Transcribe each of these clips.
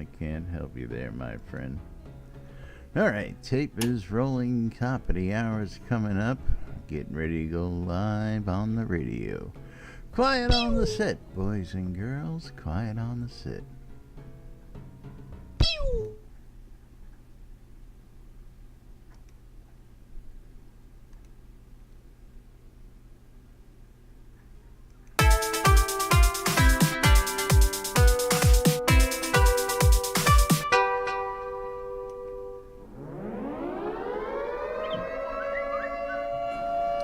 I can't help you there, my friend. All right, tape is rolling. Top of the hour is coming up. Getting ready to go live on the radio. Quiet on the set, boys and girls. Quiet on the set.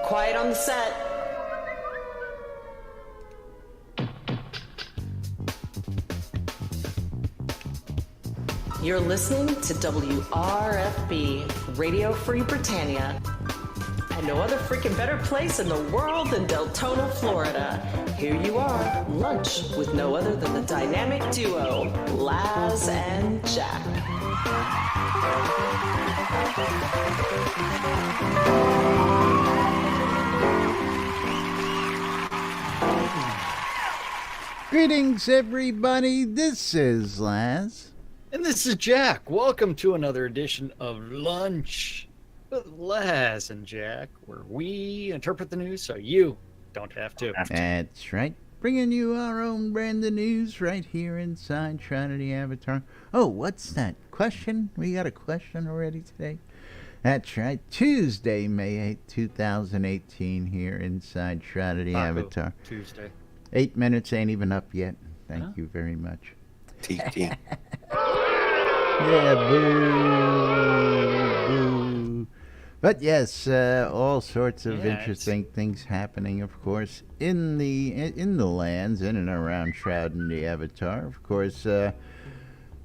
Quiet on the set. You're listening to WRFB, Radio Free Britannia. And no other freaking better place in the world than Deltona, Florida. Here you are, lunch with no other than the dynamic duo, Laz and Jack. Greetings, everybody. This is Laz. And this is Jack. Welcome to another edition of Lunch with Laz and Jack, where we interpret the news so you don't have to. That's right. Bringing you our own brand of news right here inside Shroud of the Avatar. Oh, what's that? Question? We got a question already today? That's right. Tuesday, May 8th, 2018 here inside Shroud of the Avatar. Tuesday. 8 minutes ain't even up yet. Thank you very much. TT. Yeah, boo, boo. But yes, all sorts of interesting things happening, of course, in the lands in and around Shroud and the Avatar. Of course,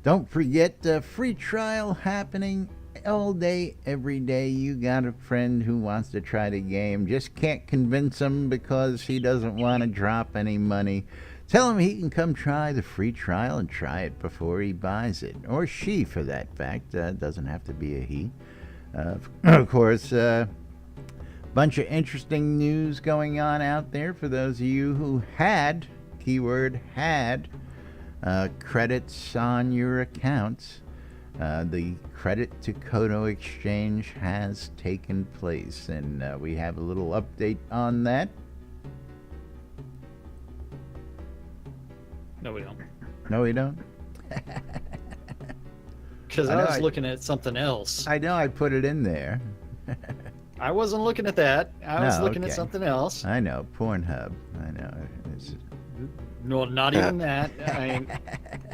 don't forget free trial happening all day, every day. You got a friend who wants to try the game, just can't convince him because he doesn't want to drop any money. Tell him he can come try the free trial and try it before he buys it. Or she, for that fact. Doesn't have to be a he. Of course, bunch of interesting news going on out there for those of you who had, keyword had, credits on your accounts. The credit to Kodo exchange has taken place, and we have a little update on that. No, we don't. No, we don't? Because I was looking at something else. I know I put it in there. I wasn't looking at that. I was looking at something else. I know, Pornhub. I know. No, not even that.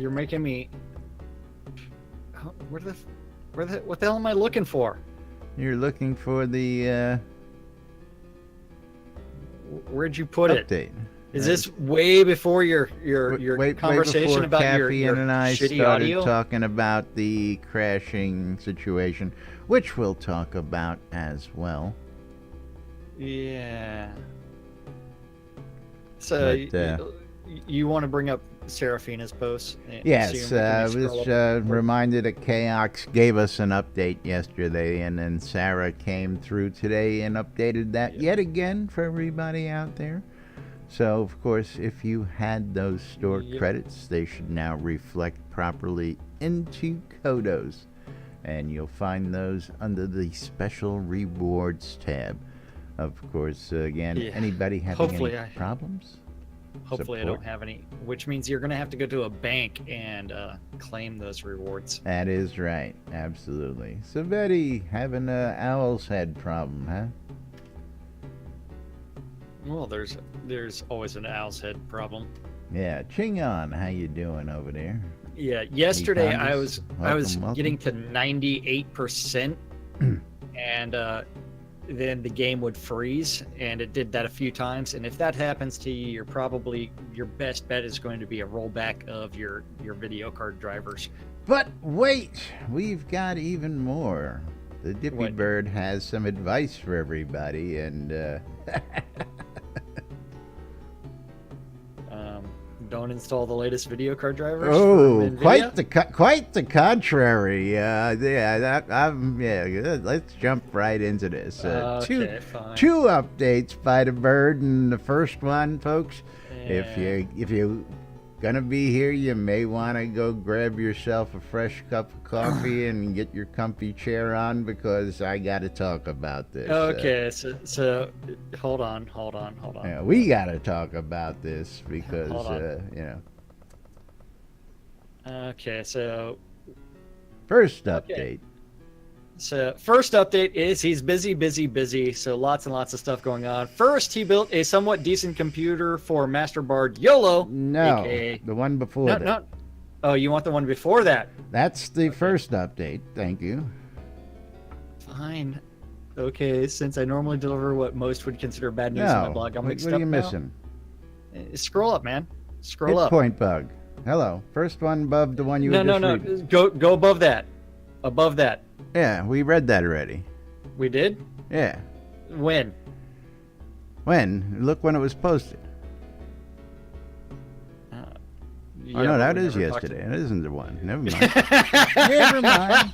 You're making me... what the hell am I looking for? You're looking for the where'd you put update. It? Is this way before your conversation about Caffeine and I shitty started audio? talking about the crashing situation, which we'll talk about as well. Yeah. So you want to bring up Serafina's post? Yes, I was reminded that Chaos gave us an update yesterday, and then Sarah came through today and updated that yet again for everybody out there. So, of course, if you had those stored credits, they should now reflect properly into Kodos. And you'll find those under the Special Rewards tab. Of course, again, anybody having any problems? Hopefully I don't have any, which means you're going to have to go to a bank and claim those rewards. That is right. Absolutely. So, Betty, having an owl's head problem, huh? Well, there's always an owl's head problem. Yeah, Chingon, how you doing over there? Yeah, yesterday I was getting to 98%, and then the game would freeze, and it did that a few times. And if that happens to you, your best bet is going to be a rollback of your video card drivers. But wait, we've got even more. The Dippy Bird has some advice for everybody, and don't install the latest video card drivers. Oh, quite the contrary. Let's jump right into this. Two updates by the Bird, and the first one, folks. Yeah. If you gonna be here. You may want to go grab yourself a fresh cup of coffee and get your comfy chair on because I got to talk about this. Okay, so hold on. Yeah, we got to talk about this because Okay, so first update. Okay. So first update is he's busy. So lots and lots of stuff going on. First, he built a somewhat decent computer for Master Bard YOLO. No, aka... the one before that. No. Oh, you want the one before that? That's the first update. Thank you. Fine. Okay, since I normally deliver what most would consider bad news on my blog, I'm mixed up. What are you now. missing? Scroll up, man. Scroll Hit up. Point bug. Hello. First one above the one you were just reading. Go above that. Above that. Yeah, we read that already. We did? Yeah. When? Look when it was posted. Oh no, that is yesterday. It isn't the one. Never mind. Never mind.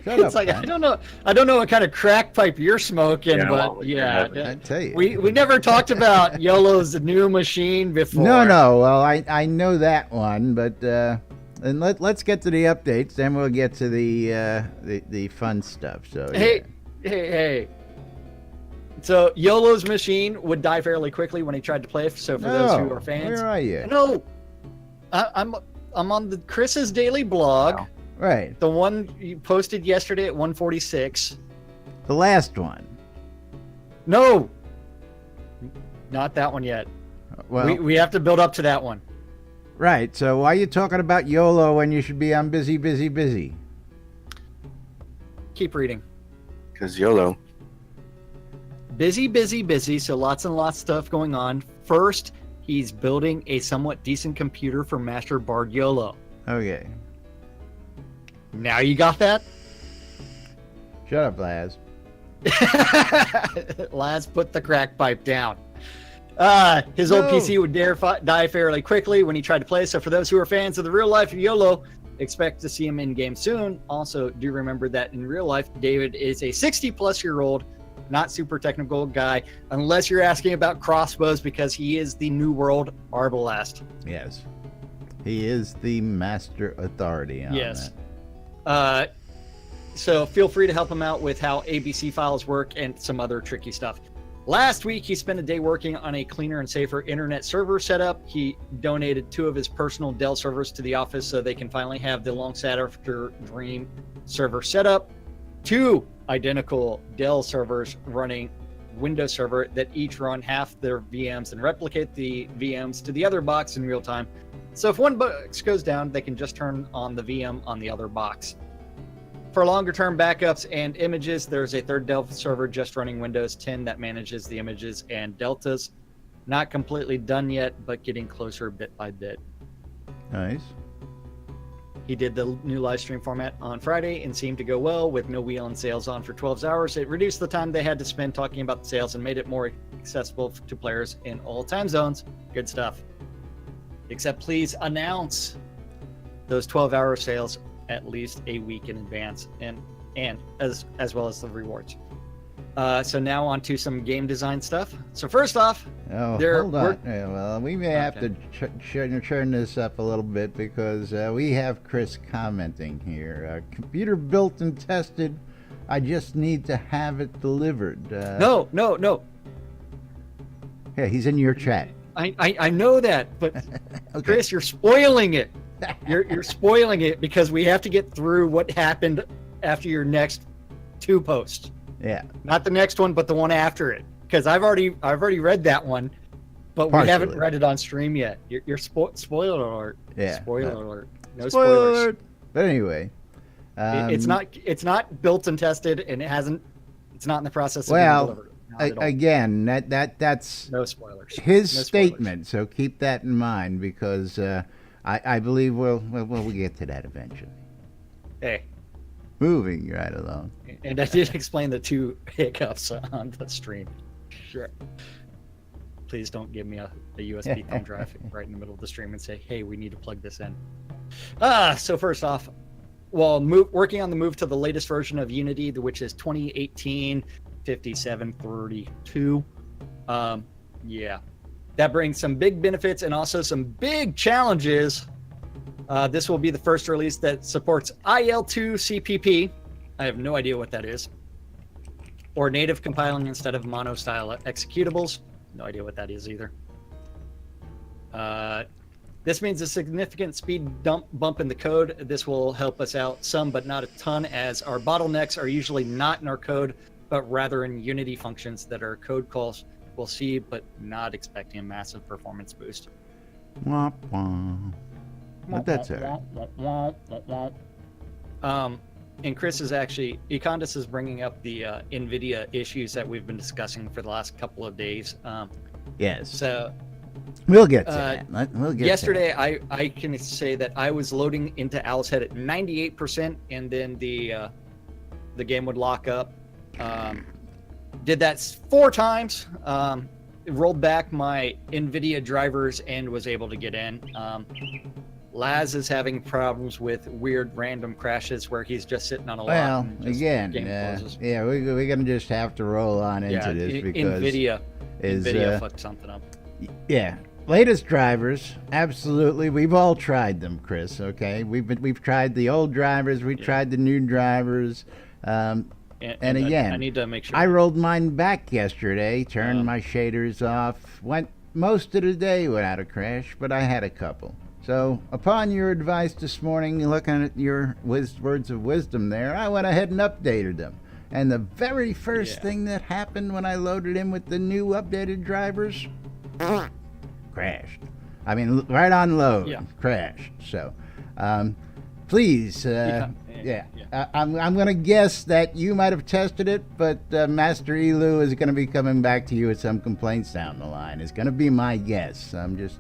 Shut up, man. I don't know what kind of crack pipe you're smoking, but yeah. I tell you. We never talked about YOLO's new machine before. No. Well, I know that one, but and let's get to the updates, then we'll get to the fun stuff. So hey. So YOLO's machine would die fairly quickly when he tried to play. So for those who are fans, where are you? No, I'm on the Chris's daily blog. Oh, right. The one you posted yesterday at 1:46. The last one. No, not that one yet. Well, we have to build up to that one. Right. So why are you talking about YOLO when you should be on busy? Keep reading. Because YOLO. Busy. So lots and lots of stuff going on. First, he's building a somewhat decent computer for Master Bard YOLO. Okay. Now you got that? Shut up, Laz. Laz, put the crack pipe down. His old PC would die fairly quickly when he tried to play. So for those who are fans of the real life YOLO, expect to see him in game soon. Also, do remember that in real life, David is a 60-plus-year-old, not super technical guy, unless you're asking about crossbows, because he is the New World Arbalest. Yes. He is the master authority on that. So feel free to help him out with how ABC files work and some other tricky stuff. Last week, he spent a day working on a cleaner and safer internet server setup. He donated 2 of his personal Dell servers to the office so they can finally have the long-sought-after dream server setup. 2 identical Dell servers running Windows Server that each run half their VMs and replicate the VMs to the other box in real time. So if one box goes down, they can just turn on the VM on the other box. For longer-term backups and images, there's a 3rd Dell server just running Windows 10 that manages the images and deltas. Not completely done yet, but getting closer bit by bit. Nice. He did the new live stream format on Friday and seemed to go well with no wheel and sales on for 12 hours. It reduced the time they had to spend talking about the sales and made it more accessible to players in all time zones. Good stuff. Except please announce those 12-hour sales at least a week in advance, and as well as the rewards. So now on to some game design stuff. So first off, hold on. Yeah, well, we may have to turn this up a little bit because we have Chris commenting here. Computer built and tested. I just need to have it delivered. No. Yeah, he's in your chat. I know that, but okay. Chris, you're spoiling it. You're spoiling it because we have to get through what happened after your next 2 posts. Yeah. Not the next one, but the one after it. Because I've already read that one, but we haven't read it on stream yet. You're spoiler alert. Yeah. Spoiler alert. No spoiler spoilers. Alert. But anyway, it's not built and tested, and it's not in the process of being delivered. Again, that's no spoilers. His statement. So keep that in mind because I believe we'll get to that eventually. Hey. Moving right along. And I did explain the 2 hiccups on the stream. Sure. Please don't give me a USB thumb drive right in the middle of the stream and say, hey, we need to plug this in. So first off, working on the move to the latest version of Unity, which is 2018 5732. Yeah. That brings some big benefits and also some big challenges. This will be the first release that supports IL2 CPP. I have no idea what that is. Or native compiling instead of mono-style executables. No idea what that is either. This means a significant speed bump in the code. This will help us out some, but not a ton, as our bottlenecks are usually not in our code, but rather in Unity functions that our code calls will see, but not expecting a massive performance boost. Womp womp. But that's all right. And Chris is actually, Econdis is bringing up the NVIDIA issues that we've been discussing for the last couple of days. Yes. So we'll get to that. We'll get yesterday, to that. I can say that I was loading into Owl's Head at 98%, and then the game would lock up. Did that 4 times. Rolled back my NVIDIA drivers and was able to get in. Laz is having problems with weird random crashes where he's just sitting on a lot. Well, again, yeah, we're going to just have to roll on into this because NVIDIA fucked something up. Yeah, latest drivers, absolutely. We've all tried them, Chris. Okay, we've tried the old drivers, we tried the new drivers, and again, I need to make sure. I rolled mine back yesterday, turned my shaders off, went most of the day without a crash, but I had a couple. So, upon your advice this morning, looking at your words of wisdom there, I went ahead and updated them. And the very first thing that happened when I loaded in with the new updated drivers, crashed. I mean, right on load, crashed. So, please, I'm going to guess that you might have tested it, but Master Elu is going to be coming back to you with some complaints down the line. It's going to be my guess. I'm just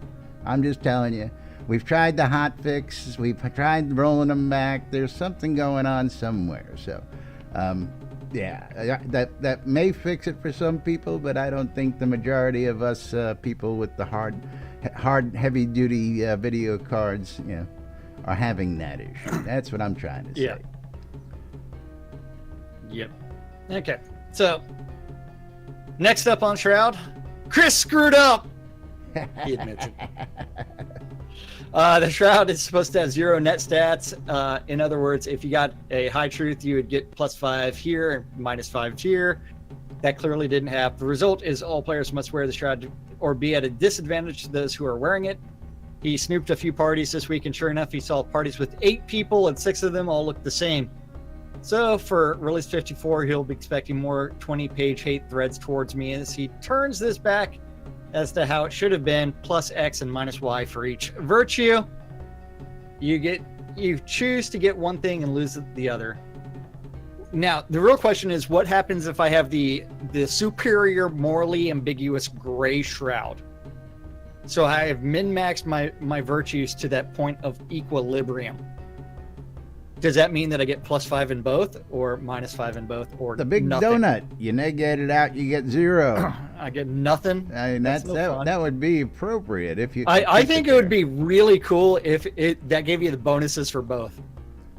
telling you. We've tried the hot fix. We've tried rolling them back. There's something going on somewhere. So, that may fix it for some people, but I don't think the majority of us people with the hard, heavy-duty video cards, are having that issue. That's what I'm trying to say. Yep. Okay. So, next up on Shroud, Chris screwed up. He admits it. The Shroud is supposed to have 0 net stats. In other words, if you got a high truth, you would get +5 here and -5 here. That clearly didn't happen. The result is all players must wear the Shroud or be at a disadvantage to those who are wearing it. He snooped a few parties this week, and sure enough, he saw parties with 8 people, and 6 of them all looked the same. So for release 54, he'll be expecting more 20-page hate threads towards me as he turns this back as to how it should have been, +X and -Y for each virtue. You choose to get one thing and lose the other. Now, the real question is, what happens if I have the superior, morally ambiguous gray Shroud? So I have min-maxed my virtues to that point of equilibrium. Does that mean that I get +5 in both, or -5 in both, or the big nothing? donut? You negate it out, you get 0. I get nothing. I mean, that would be appropriate if you. I think it would be really cool if that gave you the bonuses for both.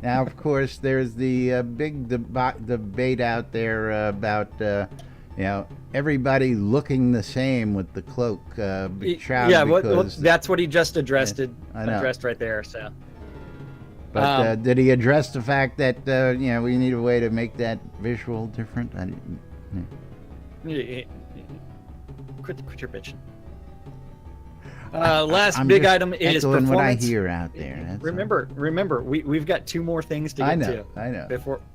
Now, of course, there's the big debate out there about everybody looking the same with the cloak. Shroud, that's what he just addressed. I know. Addressed right there. So. But did he address the fact that we need a way to make that visual different? I didn't. Quit your bitching. Last big item is performance. What I hear out there. Remember, we've got 2 more things to get to. I know.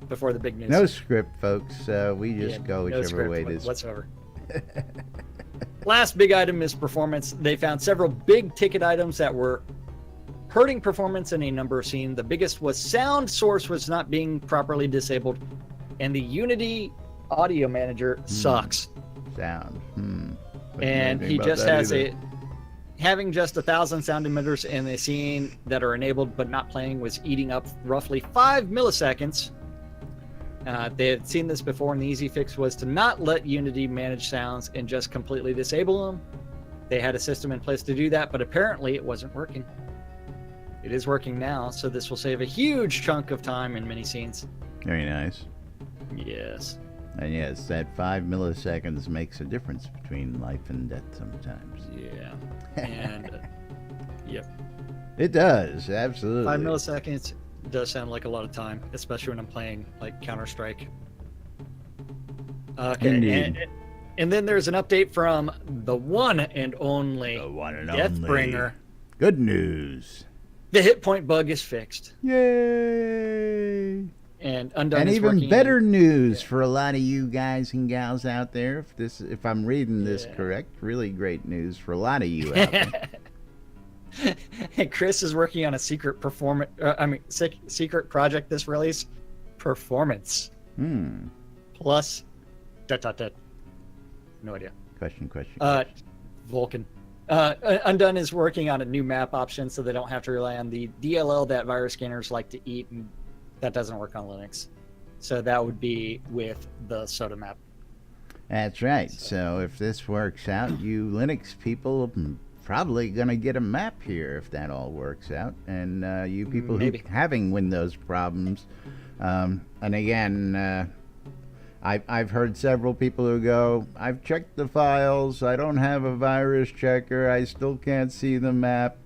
Before the big news. No script, folks. We just go whichever way it is. Whatsoever. Last big item is performance. They found several big ticket items that were hurting performance in a number of scenes. The biggest was sound source was not being properly disabled, and the Unity audio manager sucks. Sound. And he just has having just 1,000 sound emitters in the scene that are enabled but not playing was eating up roughly 5 milliseconds. They had seen this before, and the easy fix was to not let Unity manage sounds and just completely disable them. They had a system in place to do that, but apparently it wasn't working. It is working now, so this will save a huge chunk of time in many scenes. Very nice. Yes. And yes, that 5 milliseconds makes a difference between life and death sometimes. Yeah. And, yep. It does, absolutely. 5 milliseconds does sound like a lot of time, especially when I'm playing, like, Counter-Strike. Okay, Indeed. And then there's an update from the one and only Deathbringer. Good news. The hit point bug is fixed. Yay! And Undone and is even working better news for a lot of you guys and gals out there. If I'm reading this correct, really great news for a lot of you out there. And Chris is working on a secret secret project this release. Performance. Plus. ... No idea. Question. Vulcan. Undone is working on a new map option so they don't have to rely on the DLL that virus scanners like to eat, and that doesn't work on Linux. So that would be with the soda map. That's right. So if this works out, you Linux people are probably going to get a map here if that all works out. And you people who are having Windows problems, and again, I've heard several people who go, I've checked the files, I don't have a virus checker, I still can't see the map.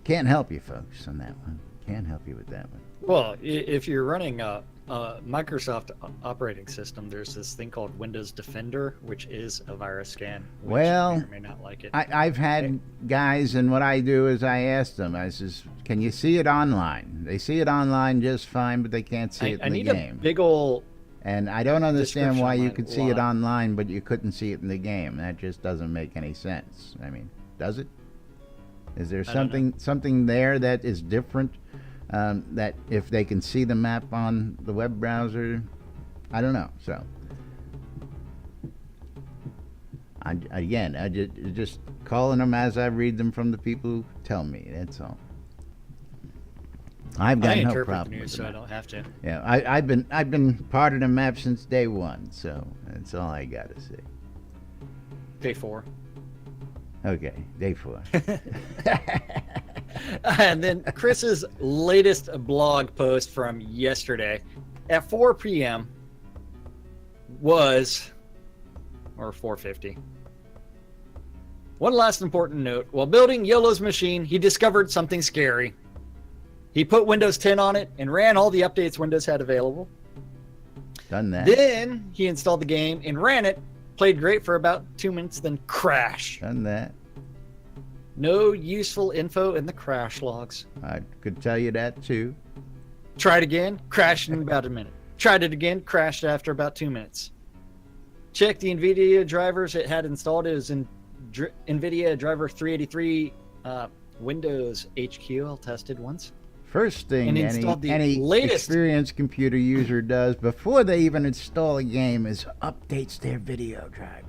Can't help you folks on that one. Can't help you with that one. Well, if you're running a Microsoft operating system, there's this thing called Windows Defender, which is a virus scan. Which you may or may not like it. I've had guys, and what I do is I ask them, I says, can you see it online? They see it online just fine, but they can't see it in the game. I need a big ol'... And I don't understand why you could see it online, but you couldn't see it in the game. That just doesn't make any sense. I mean, does it? Is there something there that is different? That if they can see the map on the web browser, I don't know. So, I just calling them as I read them from the people who tell me. That's all. I've got no problem with so I don't have to. Yeah, I've been part of the map since day one, so that's all I got to say. Day 4. Okay, day 4. And then Chris's latest blog post from yesterday at 4 p.m. was, or 4:50. One last important note. While building YOLO's machine, he discovered something scary. He put Windows 10 on it and ran all the updates Windows had available. Done that. Then he installed the game and ran it. Played great for about 2 minutes, then crash. Done that. No useful info in the crash logs. I could tell you that too. Tried again, crashed in about a minute. Tried it again, crashed after about 2 minutes. Checked the NVIDIA drivers it had installed. It was in NVIDIA driver 383 Windows HQ. Tested once. First thing any experienced computer user does before they even install a game is updates their video drivers.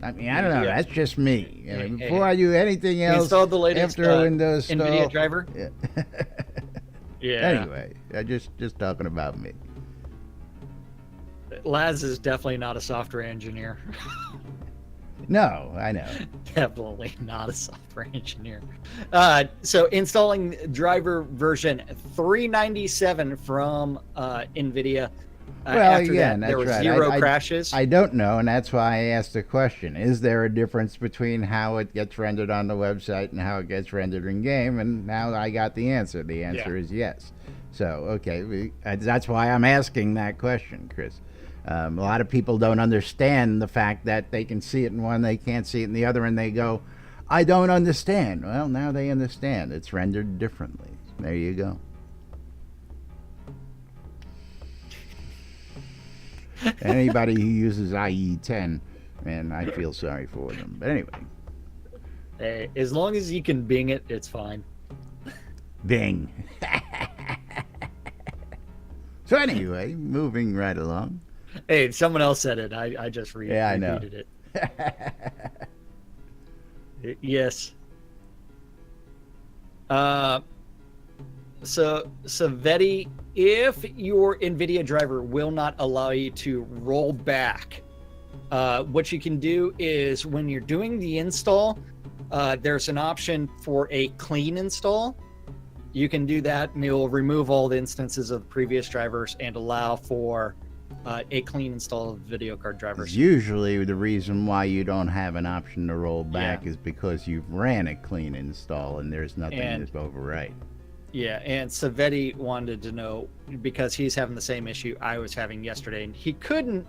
I mean, I don't know. That's just me. Before I do anything else, installed the latest after a Windows NVIDIA driver. Yeah. Yeah. Anyway, just talking about me. Laz is definitely not a software engineer. No, I know. Definitely not a software engineer. So installing driver version 397 from NVIDIA. Well, after again, that, there were right. 0 crashes. I don't know, and that's why I asked the question. Is there a difference between how it gets rendered on the website and how it gets rendered in game? And now I got the answer. The answer is yes. So, okay, that's why I'm asking that question, Chris. A lot of people don't understand the fact that they can see it in one, they can't see it in the other, and they go, I don't understand. Well, now they understand. It's rendered differently. There you go. Anybody who uses IE10, man, I feel sorry for them. But anyway. Hey, as long as you can Bing it, it's fine. Bing. So anyway, moving right along. Hey, someone else said it. I just repeated it. Yes. So Vetti, if your NVIDIA driver will not allow you to roll back, what you can do is when you're doing the install, there's an option for a clean install. You can do that and it will remove all the instances of previous drivers and allow for a clean install of video card drivers. Usually the reason why you don't have an option to roll back is because you've ran a clean install and there's nothing to overwrite. Yeah, and Savetti wanted to know, because he's having the same issue I was having yesterday, and he couldn't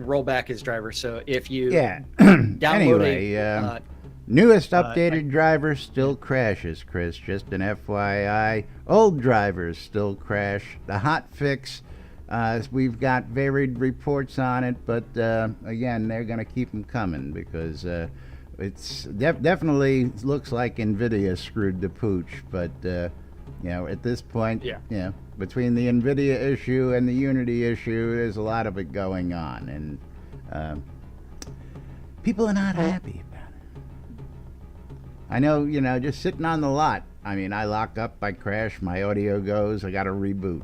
roll back his driver. So if you download anyway, newest updated driver still crashes, Chris. Just an FYI. Old drivers still crash. The hot fix, we've got varied reports on it, but again, they're going to keep them coming because it's definitely looks like NVIDIA screwed the pooch. But at this point, between the NVIDIA issue and the Unity issue, there's a lot of it going on, and people are not happy. I know, just sitting on the lot. I mean, I lock up, I crash, my audio goes, I got to reboot.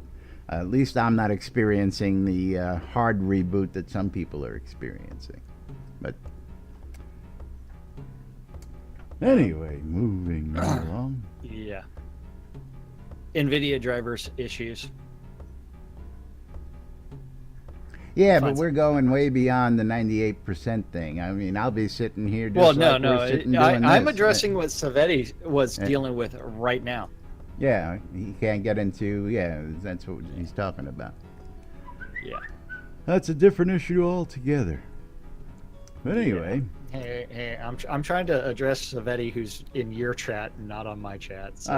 At least I'm not experiencing the hard reboot that some people are experiencing. But anyway, moving right along. Yeah. NVIDIA drivers issues. Yeah, but we're going way beyond the 98% thing. I mean, I'll be sitting here just I'm addressing what Savetti was dealing with right now. Yeah, he can't get into, that's what he's talking about. Yeah. That's a different issue altogether. But anyway. Hey, I'm trying to address Savetti, who's in your chat and not on my chat. So.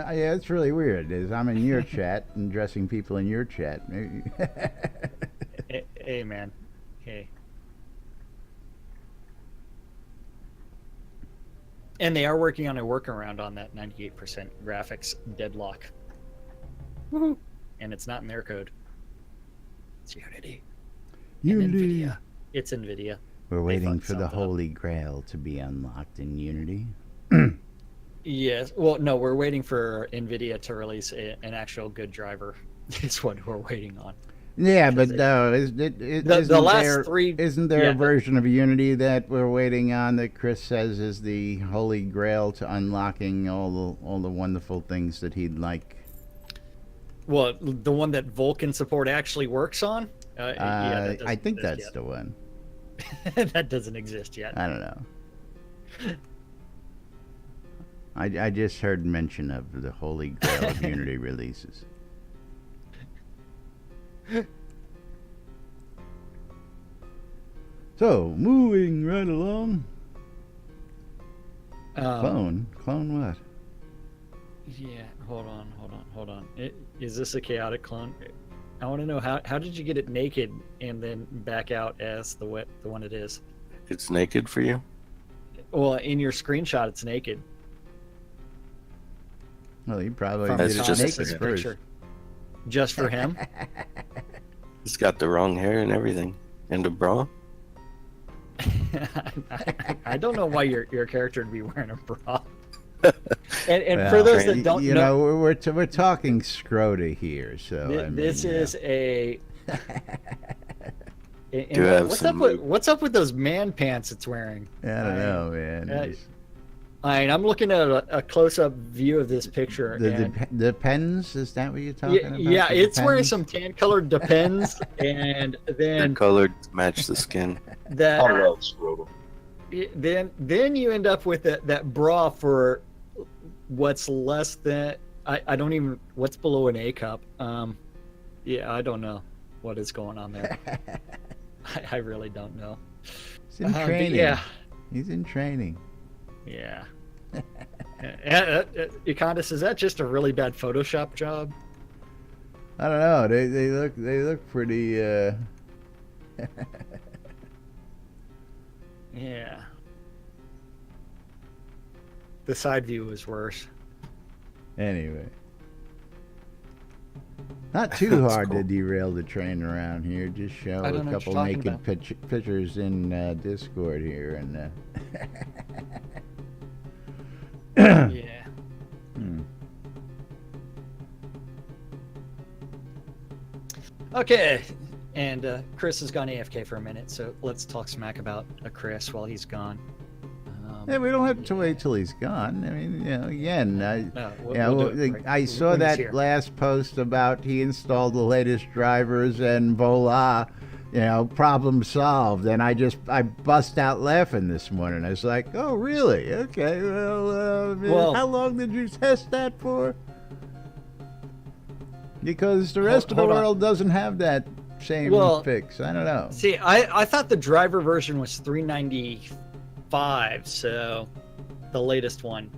It's really weird. I'm in your chat and addressing people in your chat. Hey, man. Hey. And they are working on a workaround on that 98% graphics deadlock. Woohoo! And it's not in their code. It's Unity. Unity. NVIDIA. It's NVIDIA. We're waiting for the Holy Grail to be unlocked in Unity. Yes. Well, no, we're waiting for NVIDIA to release an actual good driver. Is what we're waiting on. Yeah, but isn't there a version of Unity that we're waiting on that Chris says is the Holy Grail to unlocking all the wonderful things that he'd like? Well, the one that Vulkan support actually works on? I think that's the one. That doesn't exist yet. I don't know. I just heard mention of the Holy Grail of Unity releases. So, moving right along. Clone what? Yeah, hold on. Is this a chaotic clone? I want to know how did you get it naked and then back out as the one it is? It's naked for you? Well, in your screenshot, it's naked. Well, you probably did it just naked first. Just for him? He's got the wrong hair and everything. And a bra? I don't know why your character would be wearing a bra. And for those that don't know, we're talking Scroda here, so this is a. What's up with those man pants it's wearing? I don't know, man. I'm looking at a close-up view of this picture. The Depends, is that what you're talking about? Yeah, it's wearing some tan-colored Depends, and then the colored match the skin. Then you end up with that bra for what's less than I don't even what's below an A cup. I don't know what is going on there. I really don't know. He's in training. He's in training. Yeah. Econdis, is that just a really bad Photoshop job? I don't know. They look pretty. Yeah. The side view is worse. Anyway. Not too hard to derail the train around here. Just show a couple naked pictures in Discord here, and yeah. Okay, and Chris has gone AFK for a minute, so let's talk smack about Chris while he's gone. Yeah, we don't have to wait till he's gone. I mean, again, I saw when he's that here. last post about he installed the latest drivers and voila, problem solved. And I bust out laughing this morning. I was like, oh, really? Okay, well, how long did you test that for? Because the rest of the world doesn't have that same fix. I don't know. See, I thought the driver version was 395, so the latest one.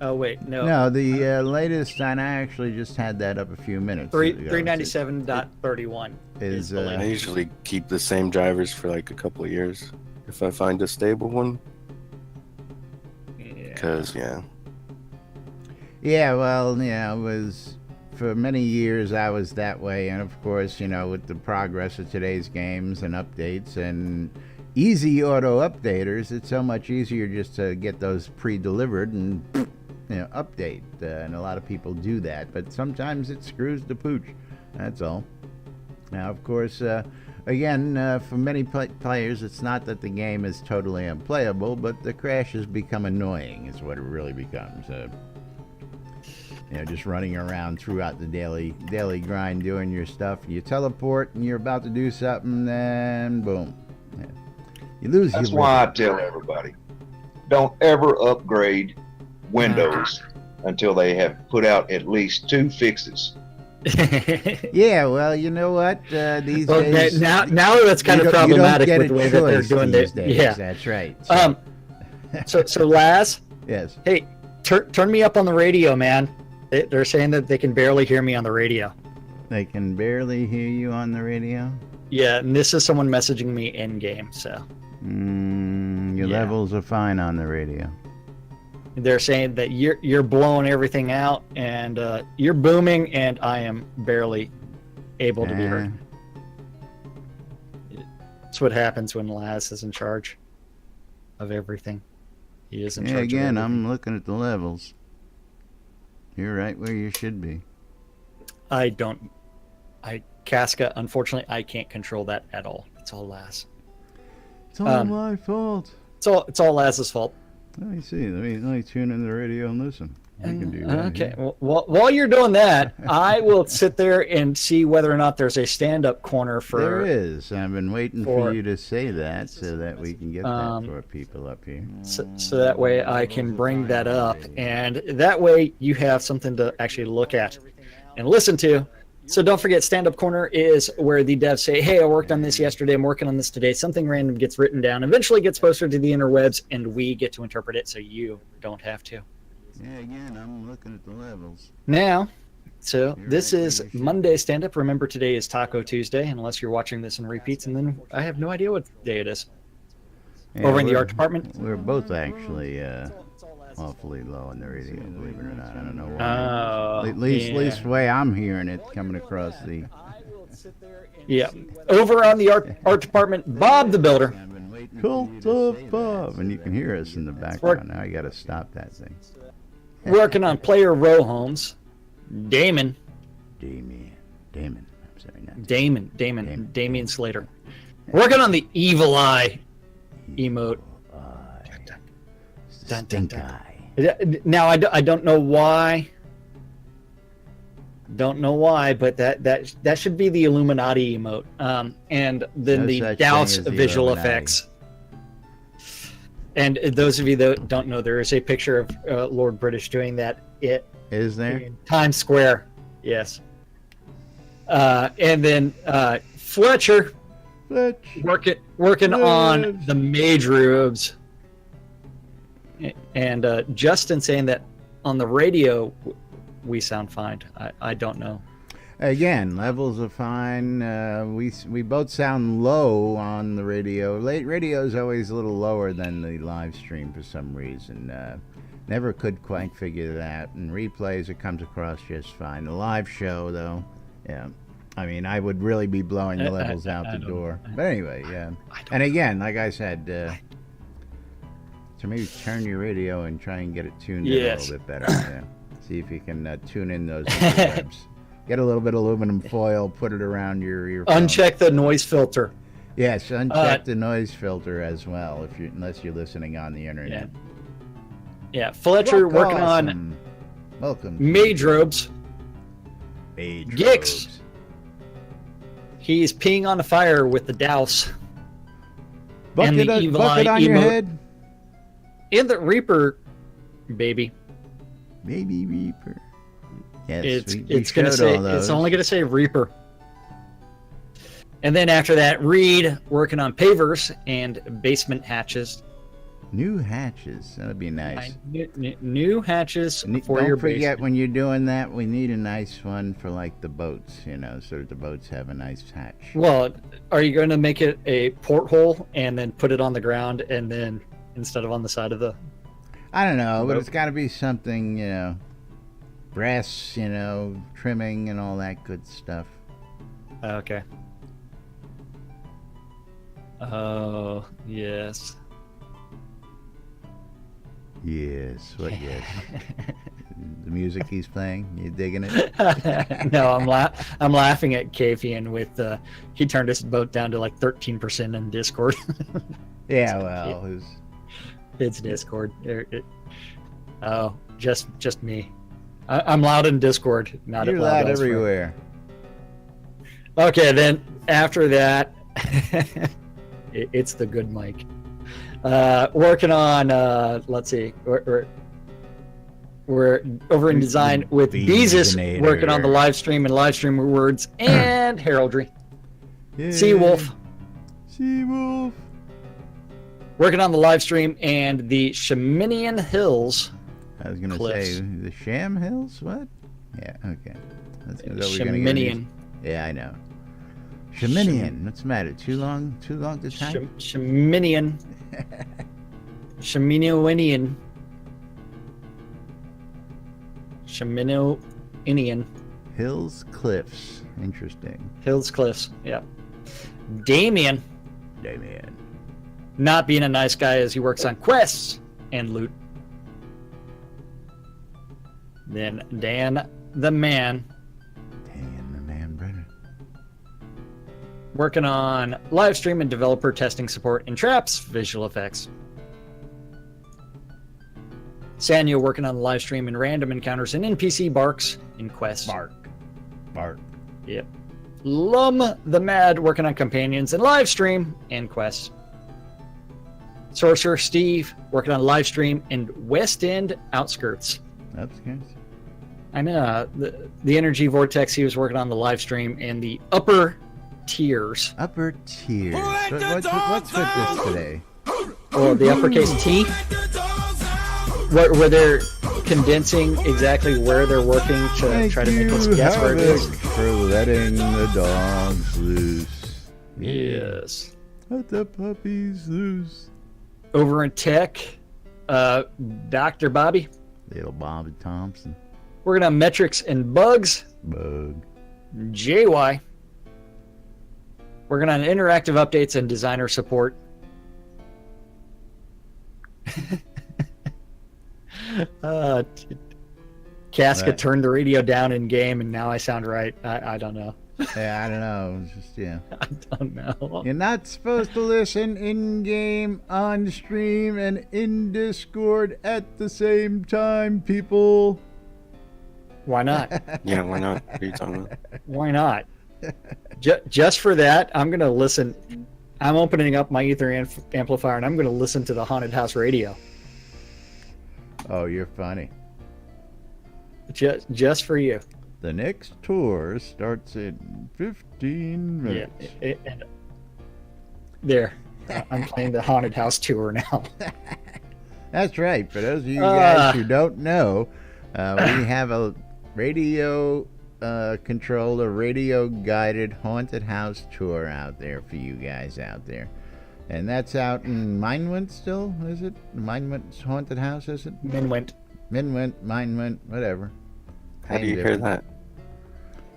Oh wait, no. No, the latest, and I actually just had that up a few minutes ago. 397.31 is the latest. I usually keep the same drivers for like a couple of years if I find a stable one. Because Yeah, well, it was. For many years, I was that way, and of course, with the progress of today's games and updates and easy auto updaters, it's so much easier just to get those pre-delivered and update. And a lot of people do that, but sometimes it screws the pooch. That's all. Now, of course, again, for many players, it's not that the game is totally unplayable, but the crashes become annoying, is what it really becomes. Just running around throughout the daily grind, doing your stuff. You teleport and you're about to do something, then boom. Yeah. You lose. That's why I tell everybody, don't ever upgrade Windows until they have put out at least 2 fixes. Yeah, well, you know what? These days... Now that's kind of problematic with the way that they're doing these days. Yeah, that's right. So Laz? Yes. Hey, turn me up on the radio, man. They're saying that they can barely hear me on the radio. They can barely hear you on the radio? Yeah, and this is someone messaging me in-game, so... Your levels are fine on the radio. They're saying that you're blowing everything out, and you're booming, and I am barely able to be heard. That's what happens when Laz is in charge of everything. He is in charge of everything. I'm looking at the levels. You're right where you should be. Casca, unfortunately, I can't control that at all. It's all Laz. It's all my fault. It's all Laz's fault. Let me see. Let me tune in the radio and listen. I can do that. Okay. Well, while you're doing that, I will sit there and see whether or not there's a stand-up corner for... There is. I've been waiting for you to say that so that we can get that for people up here. So that way I can bring that up, and that way you have something to actually look at and listen to. So don't forget, stand-up corner is where the devs say, hey, I worked on this yesterday, I'm working on this today. Something random gets written down, eventually gets posted to the interwebs, and we get to interpret it so you don't have to. Yeah, again, I'm looking at the levels. Now, this is Monday stand-up. Remember, today is Taco Tuesday, unless you're watching this in repeats, and then I have no idea what day it is. Yeah, over in the art department? We're both actually awfully low on the radio, believe it or not. I don't know why. At least the way I'm hearing it coming across the... Yeah. Over on the art department, Bob the Builder. Cult of Bob. And you can hear us in the background. Now I got to stop that thing. Working on player row homes, Damon. I'm sorry, not Damien Slater. Working on the Evil Eye emote. Stink Eye. Now I don't know why. Don't know why, but that should be the Illuminati emote. And then the Douse visual effects. And those of you that don't know, there is a picture of Lord British doing that. Is there? In Times Square. Yes. And then Fletcher working on the mage rubes. And Justin saying that on the radio we sound fine. I don't know. Again, levels are fine. We both sound low on the radio. Radio is always a little lower than the live stream for some reason. Never could quite figure that. In replays, it comes across just fine. The live show, though, yeah. I mean, I would really be blowing the levels out the door. But anyway, yeah. And again, like I said, so maybe turn your radio and try and get it tuned in a little bit better. Yeah. See if you can tune in those interwebs. Get a little bit of aluminum foil, put it around your earphone. Uncheck the noise filter. Yes, uncheck the noise filter as well, unless you're listening on the internet. Yeah, Fletcher working on mage robes. Gix. He's peeing on the fire with the douse. Bucket on your head. In the Reaper, baby. Baby Reaper. Yes, it's only gonna say Reaper. And then after that, Reed working on pavers and basement hatches. New hatches. That'd be nice. New hatches for Don't your forget basement. when you're doing that, we need a nice one for like the boats, so that the boats have a nice hatch. Well, are you going to make it a porthole and then put it on the ground and then instead of on the side of the... I don't know, but it's got to be something, brass, trimming and all that good stuff. Okay. Oh, yes. Yes, what yes? The music he's playing, you digging it? No, I'm laughing at Kavian with he turned his boat down to like 13% in Discord. Yeah, well, it's Discord. Oh, just me. I'm loud in Discord, not you're loud everywhere. Okay, then after that, it's the good mic. Working on let's see, we're over in design with Beezus, working on the live stream and live stream rewards and heraldry. Seawolf working on the live stream and the Shaminian Hills. I was gonna say the Sham Hills. What? Yeah, okay. Shaminian. Yeah, I know. Shaminian. What's the matter? Too long to type? Shaminian. Shaminian. Shaminian. Hills Cliffs. Interesting. Hills Cliffs. Yeah. Damien. Not being a nice guy as he works on quests and loot. Then Dan the Man. Brenner. Working on live stream and developer testing support and traps, visual effects. Sanyo working on the live stream and random encounters and NPC barks in quests. Bark. Yep. Lum the Mad working on companions and live stream and quests. Sorcerer Steve working on live stream and West End outskirts. Outskirts? I know. The Energy Vortex, he was working on the live stream and the upper tiers. Upper tiers. What's with this today? Oh, the uppercase T? Where they're condensing exactly where they're working to try to make us guess where it is. For letting the dogs loose. Yes. Let the puppies loose. Over in tech, Dr. Bobby. Little Bobby Thompson. Working on metrics and bugs. Bug. JY. Working on interactive updates and designer support. Casca turned the radio down in game, and now I sound right. I don't know. Yeah, I don't know. It's just, yeah. I don't know. You're not supposed to listen in game, on stream, and in Discord at the same time, people. Why not? Yeah, why not? What are you talking about? Why not? Just for that, I'm going to listen. I'm opening up my Ether amplifier, and I'm going to listen to the Haunted House radio. Oh, you're funny. Just for you. The next tour starts in 15 minutes. Yeah, there. I'm playing the Haunted House tour now. That's right. For those of you guys who don't know, we have a radio controlled, a radio guided haunted house tour out there for you guys out there. And that's out in Minewent still, is it? Minewent's haunted house, is it? Minewent, Minewent, whatever. How do you hear that?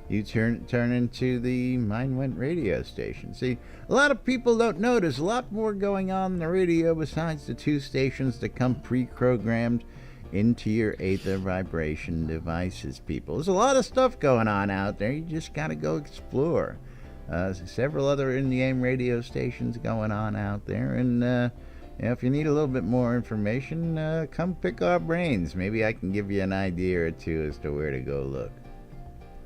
You turn into the Minewent radio station. See, a lot of people don't know there's a lot more going on in the radio besides the two stations that come pre-programmed into your Aether vibration devices, people. There's a lot of stuff going on out there. You just got to go explore. several other in-game radio stations going on out there. And if you need a little bit more information, come pick our brains. Maybe I can give you an idea or two as to where to go look.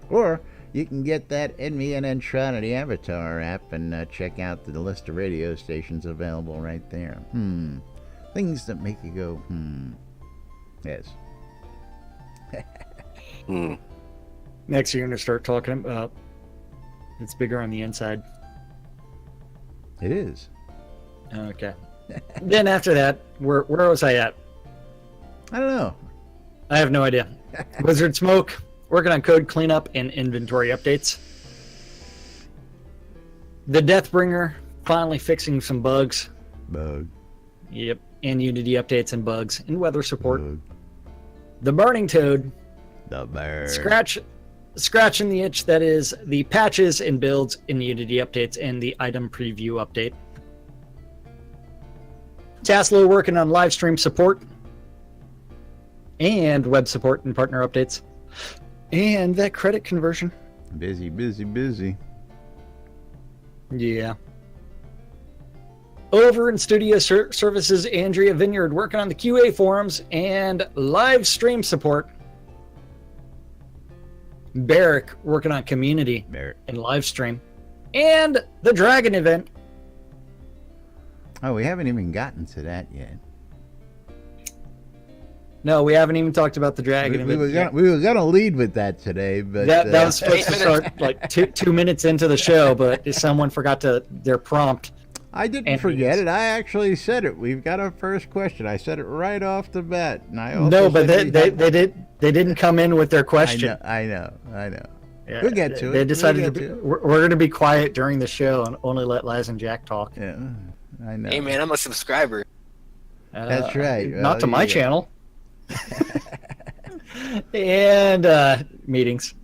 Or you can get that NBNN Shroud of the Avatar app and check out the list of radio stations available right there. Things that make you go, Yes. Next, you're going to start talking about it's bigger on the inside. It is. Okay. Then after that, where was I at? I don't know. I have no idea. Wizard Smoke, working on code cleanup and inventory updates. The Deathbringer, finally fixing some bugs. Bug. Yep. And Unity updates and bugs and weather support. Bug. The Burning Toad, The bird. scratching the itch that is the patches and builds in Unity updates and the item preview update. Taslo working on live stream support and web support and partner updates. And that credit conversion. Busy, busy, busy. Yeah. Over in Studio Services, Andrea Vineyard working on the QA forums and live stream support. Barrick working on community and live stream. And the Dragon event. Oh, we haven't even gotten to that yet. No, we haven't even talked about the Dragon We event. were gonna lead with that today, but That was supposed to start like two minutes into the show, but someone forgot their prompt. I didn't and forget meetings. it. I actually said it. We've got our first question. I said it right off the bat. And I also No, but said they didn't come in with their question. I know. Yeah, We'll get to it. They decided We'll get to it. we're going to be quiet during the show and only let Laz and Jack talk. Yeah, I know. Hey man, I'm a subscriber. That's right. Not Well, to my yeah. channel. And meetings.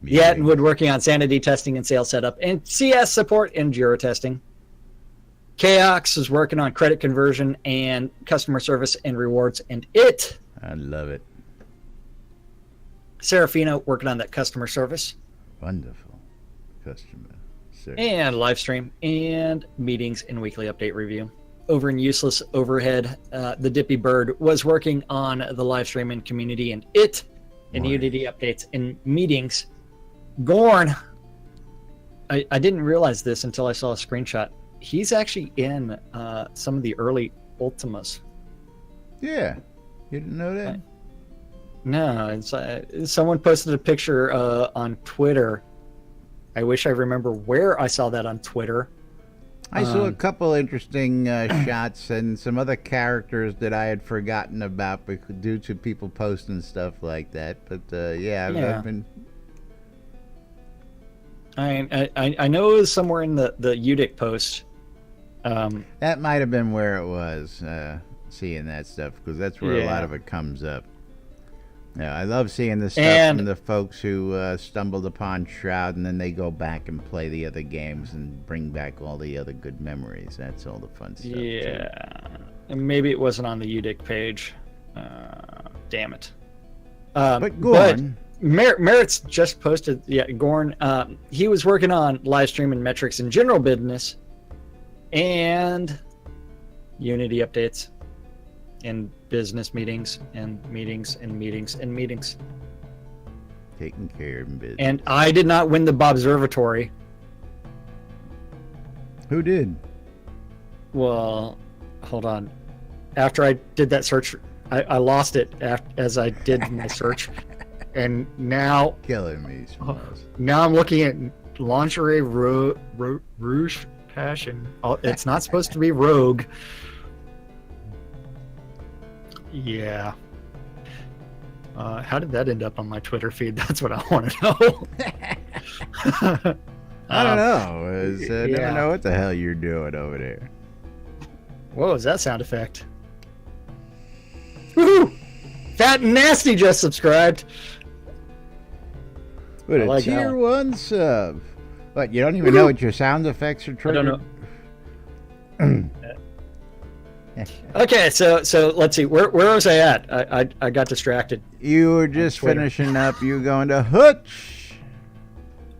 Yattenwood working on sanity testing and sales setup, and CS support and Jira testing. Chaos is working on credit conversion and customer service and rewards, and I love it. Serafino working on that customer service Wonderful customer service. and live stream and meetings and weekly update review. Over in Useless Overhead, the Dippy Bird was working on the live stream and community and Nice. Unity updates and meetings. Gorn, I didn't realize this until I saw a screenshot. He's actually in some of the early Ultimas. Yeah, you didn't know that? No, it's someone posted a picture on Twitter. I wish I remember where I saw that on Twitter. I saw a couple interesting shots and some other characters that I had forgotten about due to people posting stuff like that. But I've been. I know it was somewhere in the UDIC post. That might have been where it was, seeing that stuff, because that's where a lot of it comes up. Yeah, I love seeing the stuff from the folks who stumbled upon Shroud, and then they go back and play the other games and bring back all the other good memories. That's all the fun stuff. Yeah, and maybe it wasn't on the UDIC page. Damn it. But Gorn... Merritt's just posted, Gorn, he was working on live stream and metrics and general business and Unity updates and business meetings and meetings and meetings and meetings. Taking care of business. And I did not win the Bobservatory. Who did? Well, hold on. After I did that search, I lost it as I did my search. And now, Killing me, Smalls. Now I'm looking at lingerie rouge passion. Oh, it's not supposed to be rogue. Yeah. How did that end up on my Twitter feed? That's what I want to know. I don't know. Never know what the hell you're doing over there. What was that sound effect? Woohoo! Fat and Nasty just subscribed. With a like tier 1 sub. What, you don't even know what your sound effects are triggered? I don't know. Okay, so let's see. Where was I at? I got distracted. You were just finishing up. You were going to Hutch.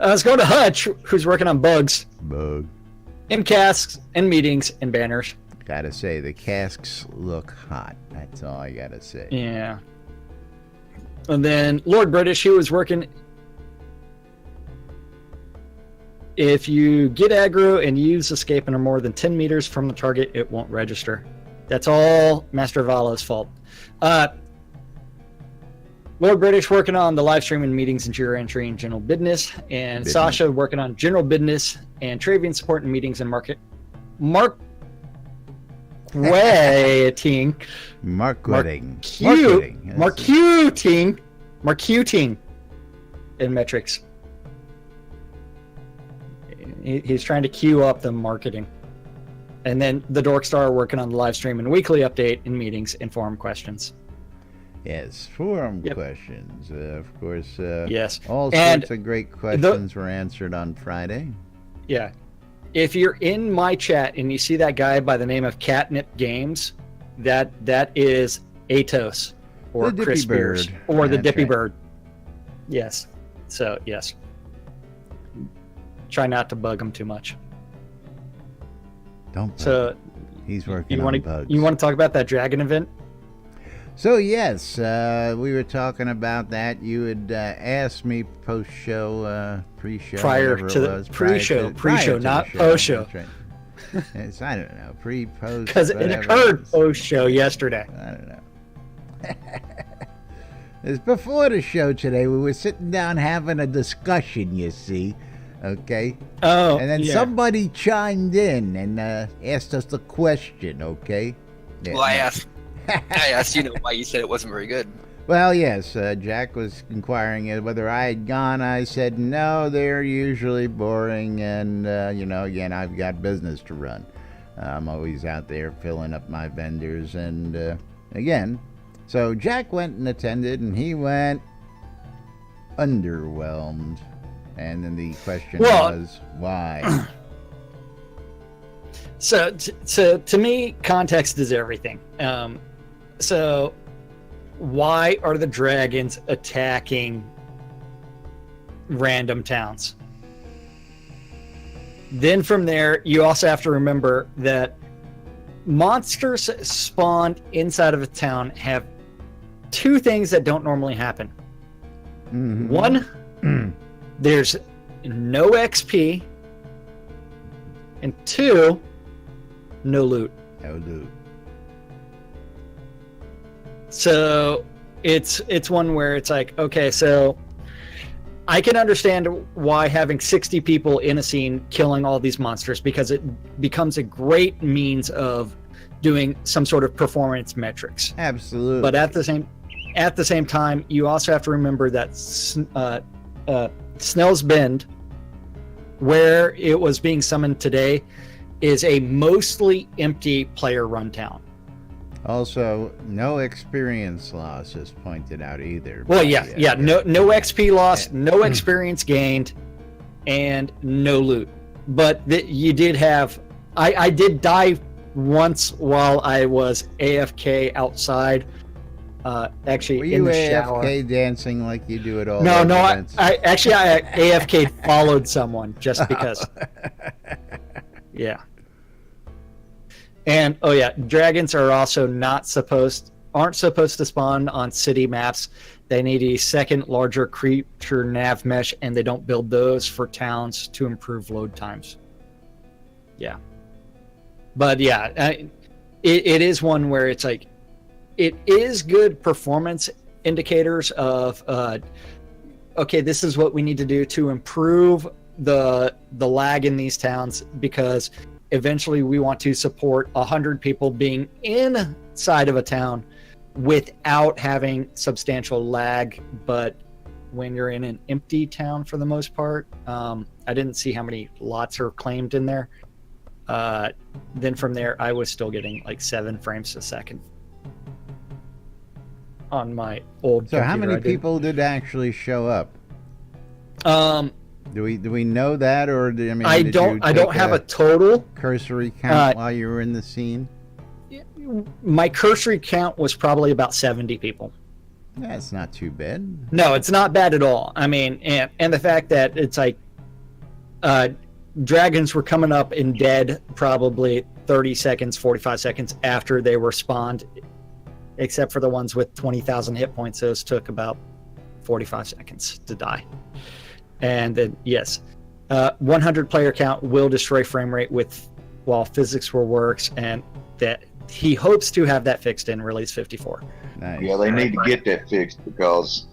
Let's go to Hutch, who's working on bugs, Bug. in casks, in meetings, and banners. Gotta say, the casks look hot. That's all I gotta say. Yeah. And then Lord British, he was working. If you get aggro and use escape and are more than 10 meters from the target, it won't register. That's all Master Valo's fault. Lord British working on the live stream and meetings and Jira entry and general business. And Sasha working on general business and Travian support and meetings and marketing. Marketing and metrics. He's trying to queue up the marketing. And then the Dorkstar working on the live stream and weekly update and meetings and forum questions. Yes, forum questions. Of course, yes. All sorts of great questions were answered on Friday. Yeah. If you're in my chat and you see that guy by the name of Catnip Games, that is Atos or Chris Spears or the Dippy Bird. Yes. So, yes. Try not to bug him too much. Don't bug him. He's working on bugs. You want to talk about that dragon event? So, yes, we were talking about that. You had asked me post-show, pre-show. Prior to the pre-show, not post-show. Right. It's, I don't know, pre-post. Because it occurred post-show yesterday. I don't know. It's before the show today. We were sitting down having a discussion, you see. Okay. Oh. And then somebody chimed in and asked us the question. Okay. Yeah. Well, I asked, why you said it wasn't very good. Well, yes. Jack was inquiring whether I had gone. I said no. They're usually boring, and again, I've got business to run. I'm always out there filling up my vendors, and again, so Jack went and attended, and he went underwhelmed. And then the question was, why? So to me, context is everything. So why are the dragons attacking random towns? Then from there, you also have to remember that monsters spawned inside of a town have two things that don't normally happen. Mm-hmm. One, there's no XP, and two, no loot. No loot. So it's one where it's like, okay, so I can understand why having 60 people in a scene killing all these monsters, because it becomes a great means of doing some sort of performance metrics. Absolutely. But at the same time, you also have to remember that Snell's Bend, where it was being summoned today, is a mostly empty player run town. Also, no experience loss is pointed out either. Well, no XP loss, no experience gained, and no loot. But you did have, I did die once while I was AFK outside. Actually, in the shower. Were you AFK dancing like you do at all? No, I AFK followed someone just because. Yeah. And dragons are also aren't supposed to spawn on city maps. They need a second larger creature nav mesh, and they don't build those for towns to improve load times. Yeah. But it is one where it's like, it is good performance indicators of, okay, this is what we need to do to improve the lag in these towns, because eventually we want to support 100 people being inside of a town without having substantial lag. But when you're in an empty town, for the most part, I didn't see how many lots are claimed in there. Then from there, I was still getting like 7 frames a second on my old computer. So how many people did actually show up? Do we know that, or I don't have a total cursory count while you were in the scene? My cursory count was probably about 70 people. That's not too bad. No, it's not bad at all. I mean, and the fact that it's like dragons were coming up and dead probably 30 seconds, 45 seconds after they were spawned, except for the ones with 20,000 hit points. Those took about 45 seconds to die. And then, yes, 100 player count will destroy frame rate while physics will works, and that he hopes to have that fixed in release 54. Nice. Yeah, they need to get that fixed because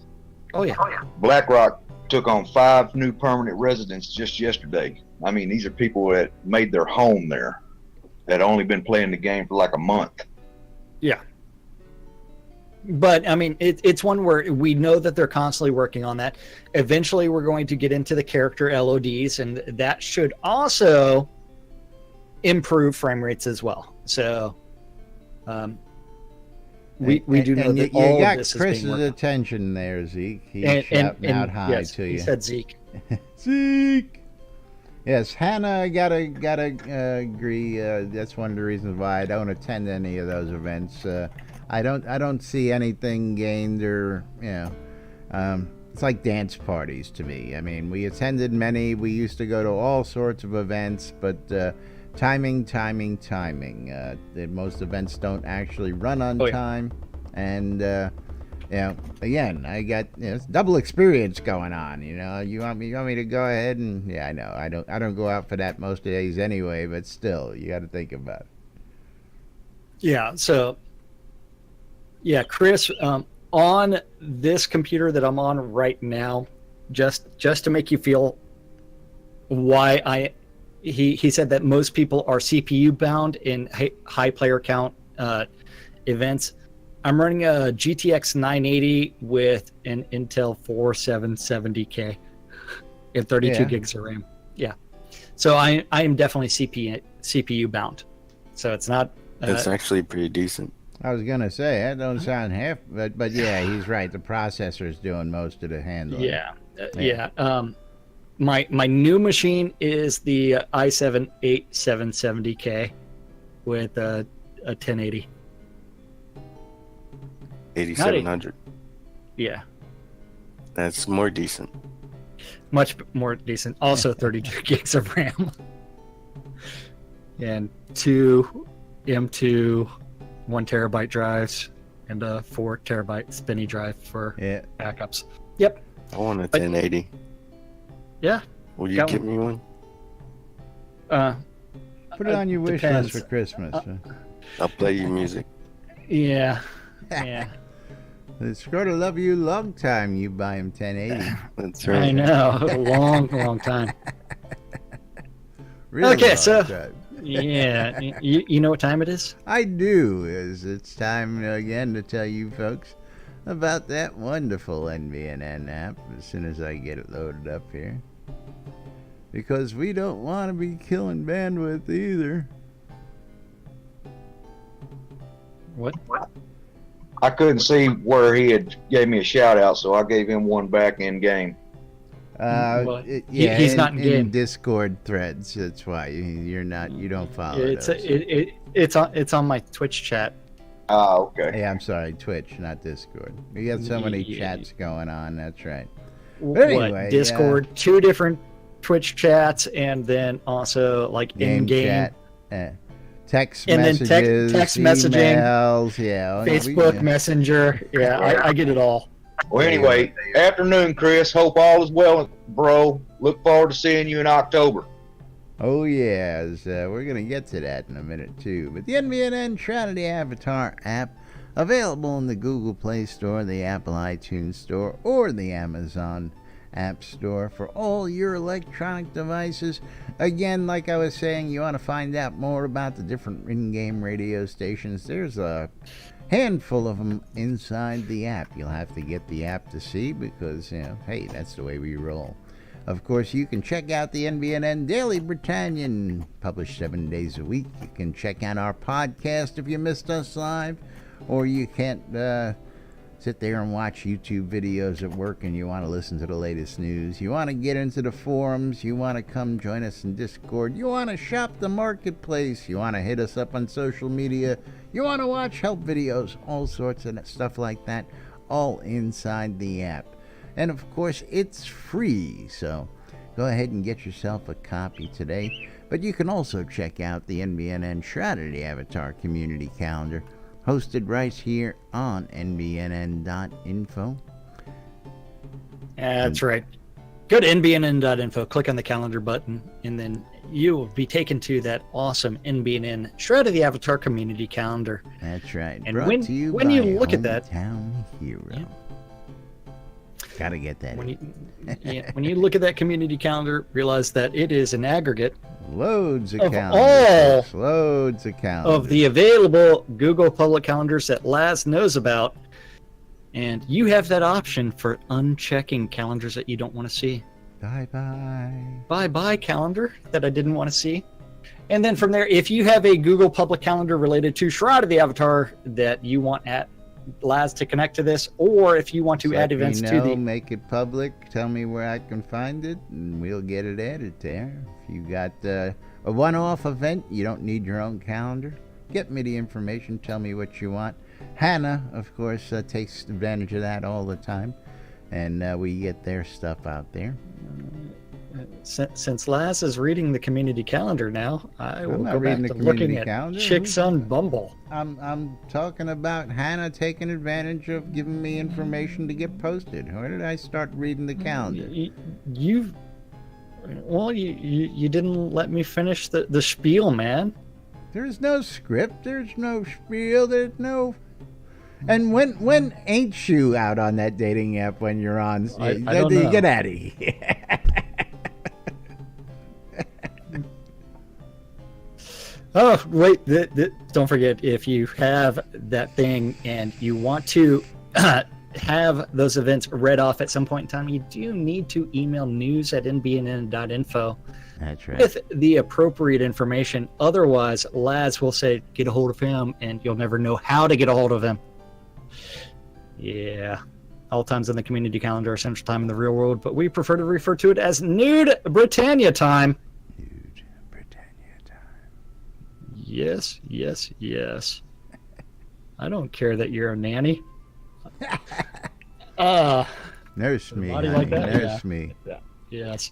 BlackRock took on 5 new permanent residents just yesterday. I mean, these are people that made their home there that only been playing the game for like a month. Yeah. But, I mean, it's one where we know that they're constantly working on that. Eventually, we're going to get into the character LODs, and that should also improve frame rates as well. So, we do know that all you got of this Chris's is being worked attention there, Zeke. He's shouting out hi yes, to you. He said Zeke. Zeke. Yes, Hannah, gotta agree. That's one of the reasons why I don't attend any of those events. I don't see anything gained, or it's like dance parties to me. I mean, we attended many. We used to go to all sorts of events, but timing. That most events don't actually run on time, and again, I got it's double experience going on. You want me to go ahead and I know I don't go out for that most of the days anyway, but still, you got to think about it. Yeah. So. Yeah, Chris, on this computer that I'm on right now, just to make you feel why he said that most people are CPU bound in high player count events. I'm running a GTX 980 with an Intel 4770K and 32 gigs of RAM. Yeah, so I am definitely CPU bound. So it's not. That's actually pretty decent. I was gonna say that don't sound half, but yeah, he's right. The processor's doing most of the handling. Yeah. My new machine is the i7 8770K with a 1080. 8700. Yeah. That's more decent. Much more decent. Also 32 gigs of RAM. And 2 M2 1 terabyte drives and a 4 terabyte spinny drive for backups. Yep. I want a 1080. Yeah. Will you give me one? Put it on your wish list for Christmas. I'll play you music. Yeah. It's going to love you long time. You buy him 1080. That's right. I know. A long time. Really okay, long so time. Yeah, you know what time it is? I do. It's time again to tell you folks about that wonderful NBNN app as soon as I get it loaded up here. Because we don't want to be killing bandwidth either. What? I couldn't see where he had gave me a shout out, so I gave him one back in game. He's not in Discord threads. That's why you don't follow. It's on my Twitch chat. Oh, okay. Hey, I'm sorry, Twitch, not Discord. We got so many chats going on. That's right. But anyway, Discord, 2 different Twitch chats, and then also like in-game chat, text and messages, then text messaging, emails, Facebook Messenger. Yeah, I get it all. Well, anyway, afternoon, Chris. Hope all is well, bro. Look forward to seeing you in October. Oh, yes. We're going to get to that in a minute, too. But the NBNN Shroud of the Avatar app, available in the Google Play Store, the Apple iTunes Store, or the Amazon App Store for all your electronic devices. Again, like I was saying, you want to find out more about the different in-game radio stations. There's a handful of them inside the app. You'll have to get the app to see because, hey, that's the way we roll. Of course, you can check out the NBNN Daily Britannian, published 7 days a week. You can check out our podcast if you missed us live, or you can't sit there and watch YouTube videos at work and you want to listen to the latest news. You want to get into the forums. You want to come join us in Discord. You want to shop the marketplace. You want to hit us up on social media. You want to watch help videos, all sorts of stuff like that, all inside the app. And of course, it's free, so Go ahead and get yourself a copy today. But you can also check out the NBNN Shroud of the Avatar community calendar, hosted right here on NBNN.info. That's right. Go to NBNN.info, click on the calendar button, and then you will be taken to that awesome NBNN Shroud of the Avatar community calendar. That's right. And Brought when to you when by you look at that, Hometown Hero. Yeah. Gotta get that. When you look at that community calendar, realize that it is an aggregate Loads of of calendars. all Loads of calendars. of the available Google public calendars that Laz knows about. And you have that option for unchecking calendars that you don't want to see. Bye-bye. Bye-bye calendar that I didn't want to see. And then from there, if you have a Google public calendar related to Shroud of the Avatar that you want Laz to connect to this, or if you want to add events to the... Make it public. Tell me where I can find it, and we'll get it added there. If you got a one-off event, you don't need your own calendar. Get me the information. Tell me what you want. Hannah, of course, takes advantage of that all the time, and we get their stuff out there. Since Laz is reading the community calendar now, I will go back to looking at Chicks on Bumble. I'm talking about Hannah taking advantage of giving me information to get posted. Where did I start reading the calendar? You didn't let me finish the spiel, man. There's no script. There's no spiel. There's no... And when ain't you out on that dating app when you're on? I don't know. Get out of here. Oh, wait. Don't forget, if you have that thing and you want to have those events read off at some point in time, you do need to email news@nbnn.info. That's right. With the appropriate information. Otherwise, Laz will say, get a hold of him, and you'll never know how to get a hold of him. Yeah. All times in the community calendar are Central Time in the real world, but we prefer to refer to it as Nude Britannia time. Nude Britannia time. Yes. I don't care that you're a nanny. Nurse me, body honey. like that? Nurse me. Yeah. Yes.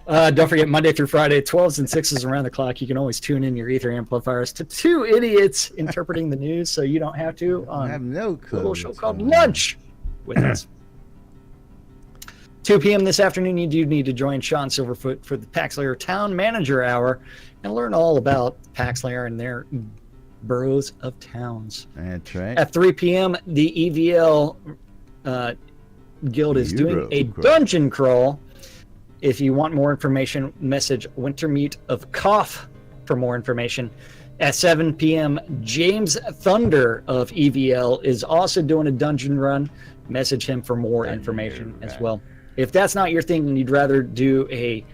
Don't forget, Monday through Friday, 12s and 6s around the clock. You can always tune in your ether amplifiers to two idiots interpreting the news, so you don't have to on I have no a clue. little show called Lunch with us. 2 p.m. this afternoon, you do need to join Sean Silverfoot for the Paxlayer Town Manager Hour and learn all about Paxlayer and their boroughs of towns. That's right. At 3 p.m., the EVL Guild is doing a dungeon crawl. If you want more information, message Wintermute of Cough for more information. At 7 p.m., James Thunder of EVL is also doing a dungeon run. Message him for more information as well. If that's not your thing and you'd rather do a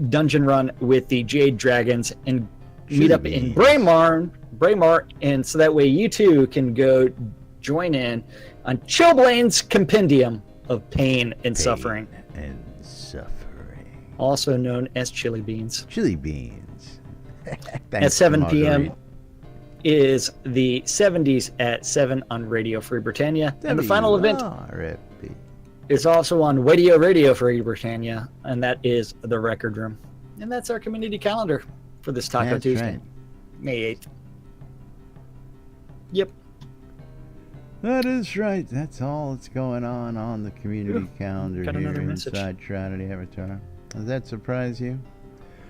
dungeon run with the Jade Dragons and meet up in Braemar, and so that way you too can go join in on Chilblain's Compendium of Pain and Suffering. And suffering. Also known as Chili Beans. Chili beans. At 7 p.m. is the 70s at 7 on Radio Free Britannia. And the final event is also on Radio Free Britannia, and that is The Record Room. And that's our community calendar for this Taco Tuesday, right. May 8th. Yep. That is right. That's all that's going on the community calendar here inside Shroud of the Avatar. Does that surprise you?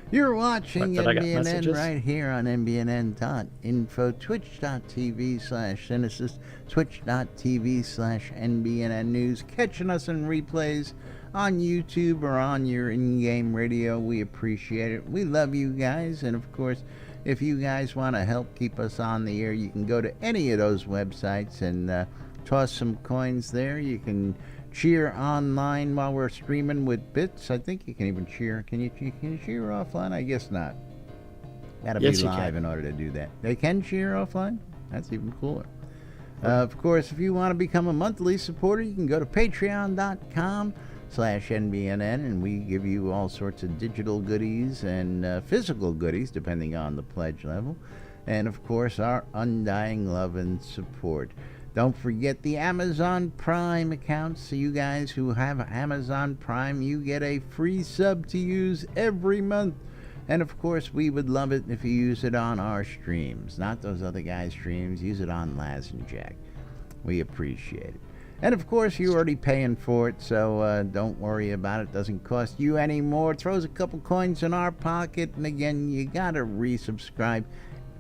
You're watching NBNN right here on NBNN.info, twitch.tv/Genesis, twitch.tv/NBNN News, catching us in replays on YouTube or on your in-game radio. We appreciate it. We love you guys. And of course, if you guys want to help keep us on the air, you can go to any of those websites and toss some coins there. You can cheer online while we're streaming with bits. I think you can even cheer. Can you cheer offline? I guess not. Gotta be live in order to do that. They can cheer offline? That's even cooler. Of course, if you want to become a monthly supporter, you can go to patreon.com/NBNN, and we give you all sorts of digital goodies and physical goodies, depending on the pledge level. And, of course, our undying love and support. Don't forget the Amazon Prime accounts. So you guys who have Amazon Prime, you get a free sub to use every month. And of course, we would love it if you use it on our streams, not those other guys' streams. Use it on Laz and Jack. We appreciate it. And of course, you're already paying for it, so don't worry about it. It doesn't cost you any more. It throws a couple coins in our pocket. And again, you gotta resubscribe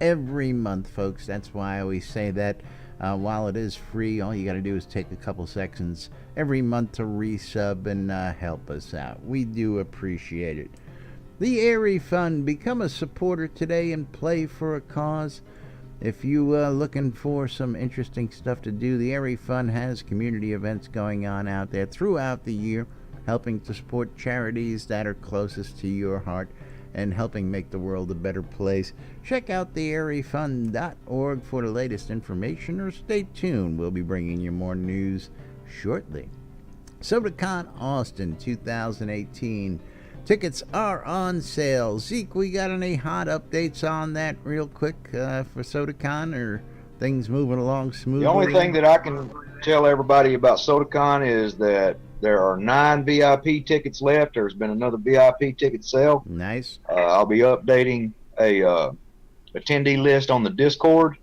every month, folks. That's why I always say that. While it is free, all you gotta do is take a couple seconds every month to resub and help us out. We do appreciate it. The Airy Fund. Become a supporter today and play for a cause. If you looking for some interesting stuff to do, the Airy Fund has community events going on out there throughout the year, helping to support charities that are closest to your heart and helping make the world a better place. Check out theairyfund.org for the latest information, or stay tuned. We'll be bringing you more news shortly. SodaCon Austin 2018. Tickets are on sale. Zeke, we got any hot updates on that real quick for SodaCon, or things moving along smoothly? The only thing that I can tell everybody about SodaCon is that there are 9 VIP tickets left. There's been another VIP ticket sale. Nice. I'll be updating a attendee list on the Discord.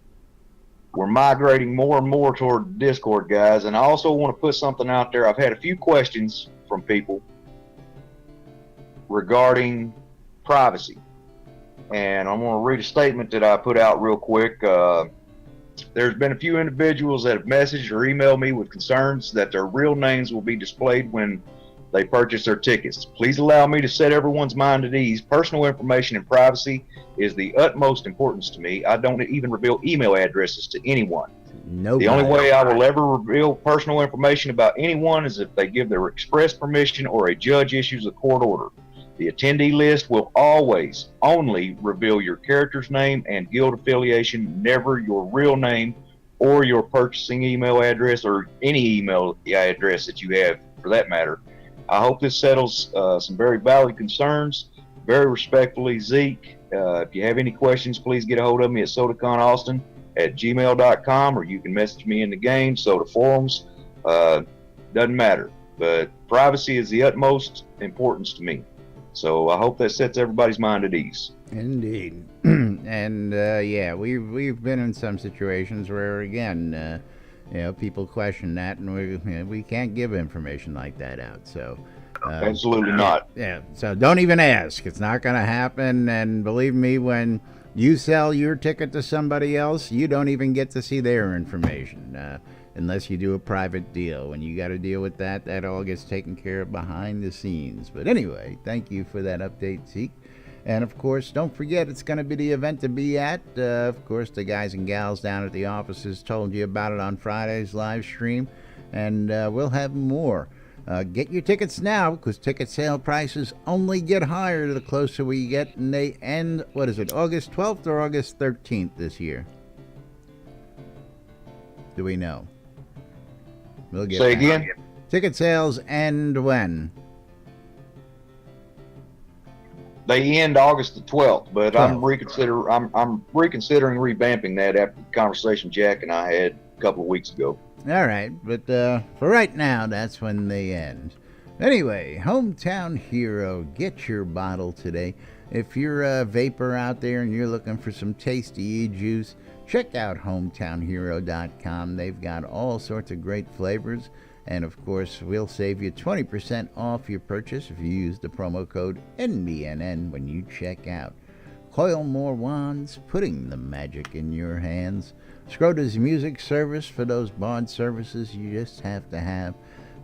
We're migrating more and more toward Discord, guys. And I also want to put something out there. I've had a few questions from people regarding privacy, and I'm going to read a statement that I put out real quick. There's been a few individuals that have messaged or emailed me with concerns that their real names will be displayed when they purchase their tickets. Please allow me to set everyone's mind at ease. Personal information and privacy is the utmost importance to me. I don't even reveal email addresses to anyone. Nobody. The only way I will ever reveal personal information about anyone is if they give their express permission or a judge issues a court order. The attendee list will always only reveal your character's name and guild affiliation, never your real name or your purchasing email address or any email address that you have for that matter. I hope this settles some very valid concerns. Very respectfully, Zeke. If you have any questions, please get a hold of me at sodaconaustin@gmail.com, or you can message me in the game, Soda Forums. Doesn't matter. But privacy is the utmost importance to me. So I hope that sets everybody's mind at ease. Indeed. And yeah, we've been in some situations where, again, people question that, and we can't give information like that out. So absolutely not. Yeah. So don't even ask. It's not going to happen. And believe me, when you sell your ticket to somebody else, you don't even get to see their information. Unless you do a private deal. When you got to deal with that, that all gets taken care of behind the scenes. But anyway, thank you for that update, Zeke. And of course, don't forget, it's going to be the event to be at. Of course, the guys and gals down at the offices told you about it on Friday's live stream. And we'll have more. Get your tickets now, because ticket sale prices only get higher the closer we get. And they end, what is it, August 12th or August 13th this year? Do we know? We'll get Say back. again? Ticket sales end when? They end August the 12th, but I'm reconsidering revamping that after the conversation Jack and I had a couple of weeks ago. All right, but for right now, that's when they end. Anyway, Hometown Hero, get your bottle today. If you're a vapor out there and you're looking for some tasty e-juice, check out hometownhero.com. They've got all sorts of great flavors. And, of course, we'll save you 20% off your purchase if you use the promo code NBNN when you check out. Coil more wands, putting the magic in your hands. Shroud's music service for those bond services you just have to have.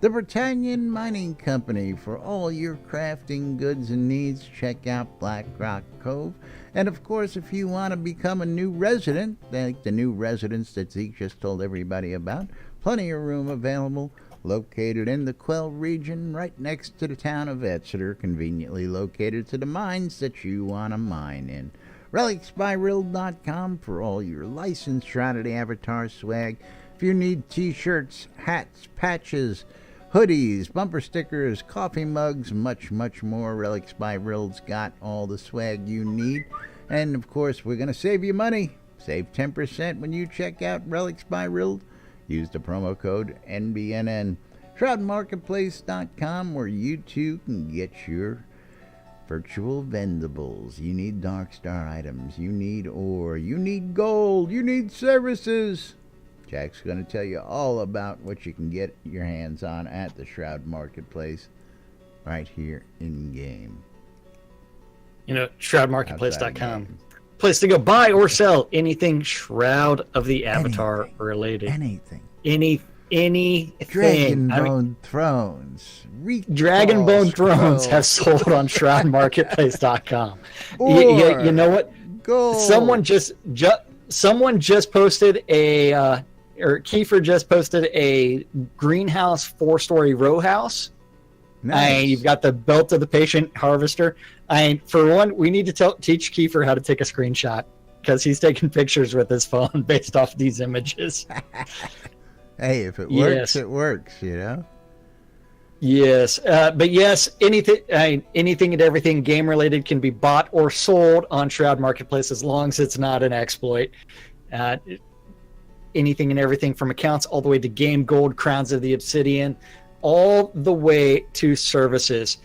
The Britannian Mining Company for all your crafting goods and needs. Check out Black Rock Cove. And of course, if you want to become a new resident, like the new residence that Zeke just told everybody about, plenty of room available. Located in the Quell region, right next to the town of Exeter, conveniently located to the mines that you want to mine in. RelicsByRill.com for all your licensed Shroud Avatar swag. If you need t-shirts, hats, patches, hoodies, bumper stickers, coffee mugs, much, much more, Relics by Rill's got all the swag you need. And, of course, we're going to save you money. Save 10% when you check out Relics by Rill. Use the promo code NBNN. ShroudMarketplace.com, where you too can get your virtual vendables. You need Darkstar items, you need ore, you need gold, you need services. Jack's going to tell you all about what you can get your hands on at the Shroud Marketplace right here in game. ShroudMarketplace.com. Place to go buy or sell anything Shroud of the Avatar related. Anything. Anything. Dragonbone Thrones. Dragonbone Thrones have sold on ShroudMarketplace.com. You know what? Gold. Someone just posted Kiefer just posted a greenhouse 4-story row house. Nice. You've got the belt of the patient harvester. For one, we need to teach Kiefer how to take a screenshot, because he's taking pictures with his phone based off these images. Hey, if it works, it works, Yes, but yes, anything and everything game related can be bought or sold on Shroud Marketplace, as long as it's not an exploit. Anything and everything from accounts all the way to game gold, crowns of the obsidian, all the way to services.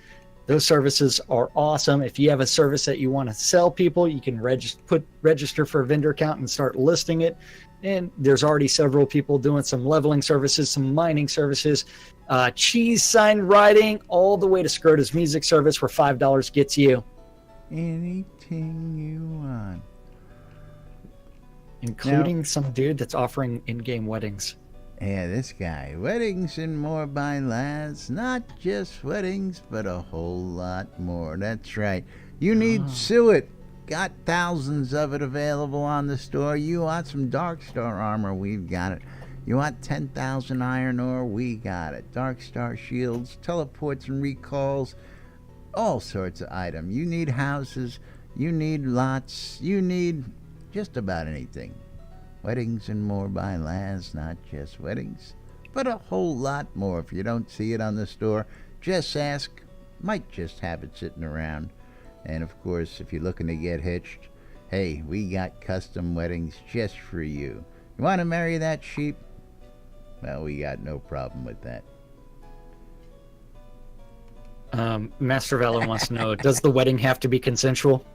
Those services are awesome. If you have a service that you want to sell people, you can register for a vendor account and start listing it. And there's already several people doing some leveling services, some mining services, cheese sign writing, all the way to Scrota's music service, where $5 gets you anything you want, including some dude that's offering in-game weddings. Yeah, this guy. Weddings and more by Laz. Not just weddings, but a whole lot more. That's right. You need suet. Got thousands of it available on the store. You want some Darkstar armor? We've got it. You want 10,000 iron ore? We got it. Darkstar shields, teleports and recalls, all sorts of items. You need houses. You need lots. You need just about anything. Weddings and more by Laz. Not just weddings, but a whole lot more. If you don't see it on the store, just ask. Might just have it sitting around. And of course, if you're looking to get hitched, hey, we got custom weddings just for you. You want to marry that sheep? Well, we got no problem with that. Master Valor wants to know, does the wedding have to be consensual?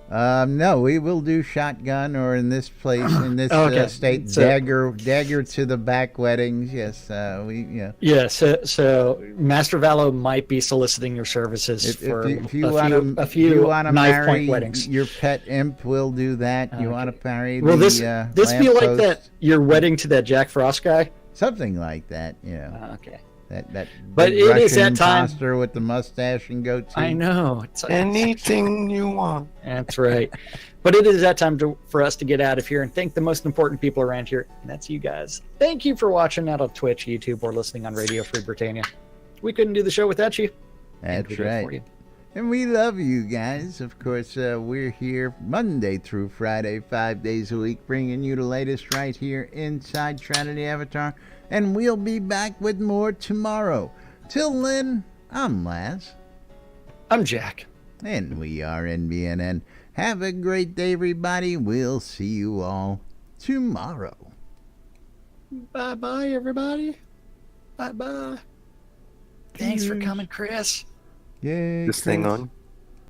No, we will do shotgun, or in this place, in this state, so, dagger to the back weddings. Yes, Yeah, so Master Valo might be soliciting your services for a few knife point weddings. Your pet imp will do that. You want to marry? Will this be like that? Your wedding to that Jack Frost guy? Something like that. Okay. That but it Russian is that time imposter with the mustache and goatee. I know. It's anything you want. That's right. But it is that time for us to get out of here and thank the most important people around here, and that's you guys. Thank you for watching out on Twitch, YouTube, or listening on Radio Free Britannia. We couldn't do the show without you. That's right. And we love you guys. Of course, we're here Monday through Friday, 5 days a week, bringing you the latest right here inside Shroud of the Avatar. And we'll be back with more tomorrow. Till then, I'm Laz. I'm Jack. And we are NBNN. Have a great day, everybody. We'll see you all tomorrow. Bye-bye, everybody. Bye-bye. Thanks for coming, Chris. Yay, this thing on?